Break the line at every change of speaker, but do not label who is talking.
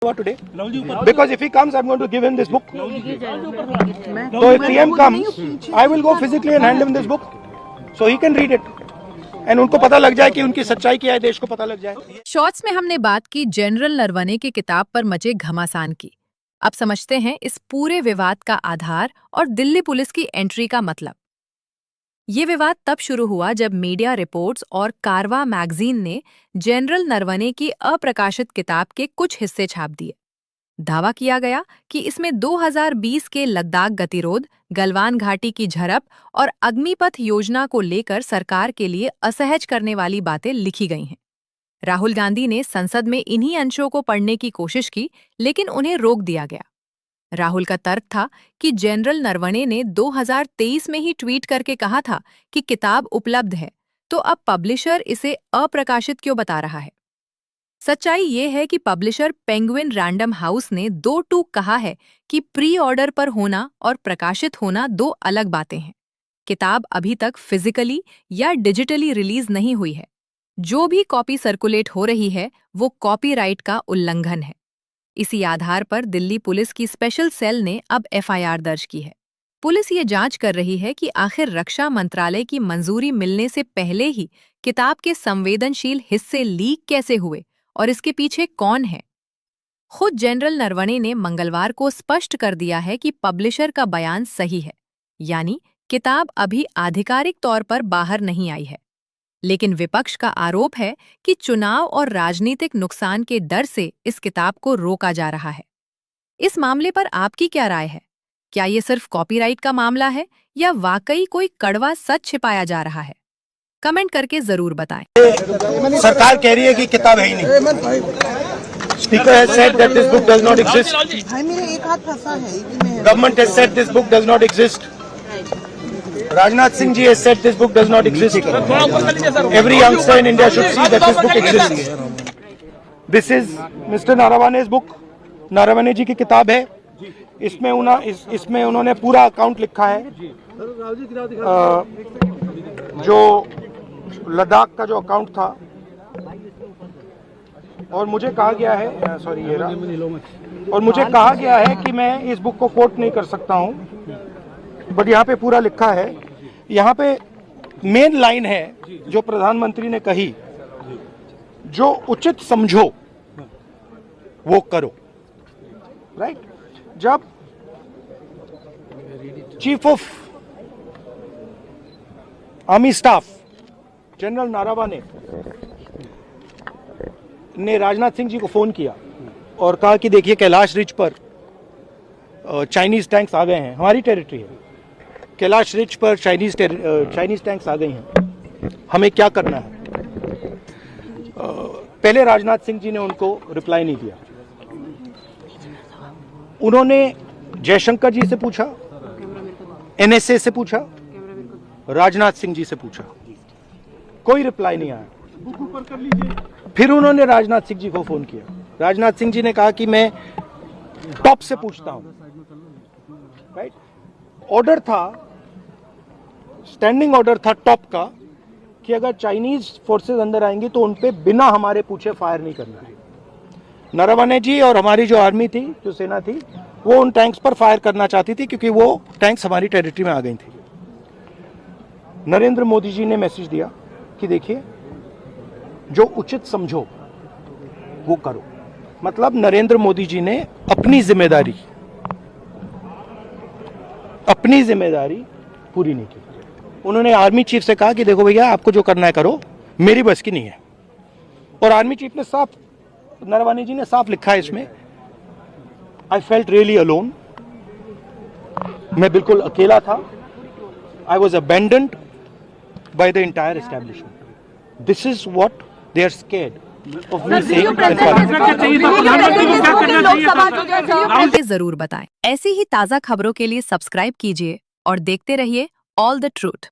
हुआ today? Because if he comes, I'm going to give him this book. So if PM comes, I will go physically and hand him this book, so he can read it. And उनको पता लग जाए कि उनकी सच्चाई क्या है, देश को पता लग जाए।
शॉर्ट्स में हमने बात की जनरल नरवणे की किताब पर मचे घमासान की। अब समझते हैं इस पूरे विवाद का आधार और दिल्ली पुलिस की एंट्री का मतलब। ये विवाद तब शुरू हुआ जब मीडिया रिपोर्ट्स और कारवा मैगजीन ने जनरल नरवणे की अप्रकाशित किताब के कुछ हिस्से छाप दिए। दावा किया गया कि इसमें 2020 के लद्दाख गतिरोध, गलवान घाटी की झड़प और अग्निपथ योजना को लेकर सरकार के लिए असहज करने वाली बातें लिखी गई हैं। राहुल गांधी ने संसद में इन्हीं अंशों को पढ़ने की कोशिश की, लेकिन उन्हें रोक दिया गया। राहुल का तर्क था कि जनरल नरवणे ने 2023 में ही ट्वीट करके कहा था कि किताब उपलब्ध है, तो अब पब्लिशर इसे अप्रकाशित क्यों बता रहा है। सच्चाई ये है कि पब्लिशर पेंगुइन रैंडम हाउस ने 2 टूक कहा है कि प्री ऑर्डर पर होना और प्रकाशित होना 2 अलग बातें हैं। किताब अभी तक फिजिकली या डिजिटली रिलीज नहीं हुई है। जो भी कॉपी सर्कुलेट हो रही है वो कॉपीराइट का उल्लंघन है। इसी आधार पर दिल्ली पुलिस की स्पेशल सेल ने अब एफआईआर दर्ज की है। पुलिस ये जांच कर रही है कि आखिर रक्षा मंत्रालय की मंजूरी मिलने से पहले ही किताब के संवेदनशील हिस्से लीक कैसे हुए और इसके पीछे कौन है। खुद जनरल नरवणे ने मंगलवार को स्पष्ट कर दिया है कि पब्लिशर का बयान सही है, यानी किताब अभी आधिकारिक तौर पर बाहर नहीं आई है। लेकिन विपक्ष का आरोप है कि चुनाव और राजनीतिक नुकसान के डर से इस किताब को रोका जा रहा है। इस मामले पर आपकी क्या राय है? क्या ये सिर्फ कॉपीराइट का मामला है या वाकई कोई कड़वा सच छिपाया जा रहा है? कमेंट करके जरूर बताएं।
सरकार कह रही है कि किताब है ही नहीं। Speaker has said that this book does not exist.
भाई मेरे एक हाथ फंसा है।
Government has said this book does not exist. Rajnath Singh ji has said this book does not exist. Every youngster in India should see that this book exists. This is Mr. Naravane's book. Naravane जी की किताब है। इसमें उन्होंने पूरा account लिखा है। जो लद्दाख का जो अकाउंट था, और मुझे कहा गया है, और मुझे कहा गया है कि मैं इस बुक को कोट नहीं कर सकता हूँ, बट यहाँ पे पूरा लिखा है। यहाँ पे मेन लाइन है जो प्रधानमंत्री ने कही, जो उचित समझो वो करो। राइट? जब chief of army staff general Naravane ने राजनाथ सिंह जी को फोन किया और कहा कि देखिए कैलाश रिज पर चाइनीज टैंक्स आ गए हैं, हमारी टेरिटरी है, कैलाश रिज पर चाइनीज टैंक्स आ गए हैं, हमें क्या करना है। पहले राजनाथ सिंह जी ने उनको रिप्लाई नहीं दिया। उन्होंने जयशंकर जी से पूछा, एनएसए से पूछा, राजनाथ सिंह जी से पूछा, कोई रिप्लाई नहीं आया। फिर उन्होंने राजनाथ सिंह जी को फोन किया। राजनाथ सिंह जी ने कहा कि मैं टॉप से पूछता हूं। राइट? ऑर्डर था, स्टैंडिंग ऑर्डर था टॉप का कि अगर चाइनीज फोर्सेस अंदर आएंगी तो उनपे बिना हमारे पूछे फायर नहीं करना है। नारावणे जी और हमारी जो आर्मी थी, जो सेना थी, वो उन टैंक्स पर फायर करना चाहती थी क्योंकि वो टैंक्स हमारी टेरिटरी में आ गई थी। नरेंद्र मोदी जी ने मैसेज दिया कि देखिए, जो उचित समझो वो करो। मतलब नरेंद्र मोदी जी ने अपनी जिम्मेदारी पूरी नहीं की। उन्होंने आर्मी चीफ से कहा कि देखो भैया, आपको जो करना है करो, मेरी बस की नहीं है। और आर्मी चीफ ने साफ, नारावणे जी ने साफ लिखा है इसमें, आई फेल्ट रियली अलोन, मैं बिल्कुल अकेला था, I was abandoned by the entire establishment. This is what they are scared of me saying.
जरूर बताएं। ऐसी ही ताजा खबरों के लिए सब्सक्राइब कीजिए और देखते रहिए ऑल द ट्रूथ।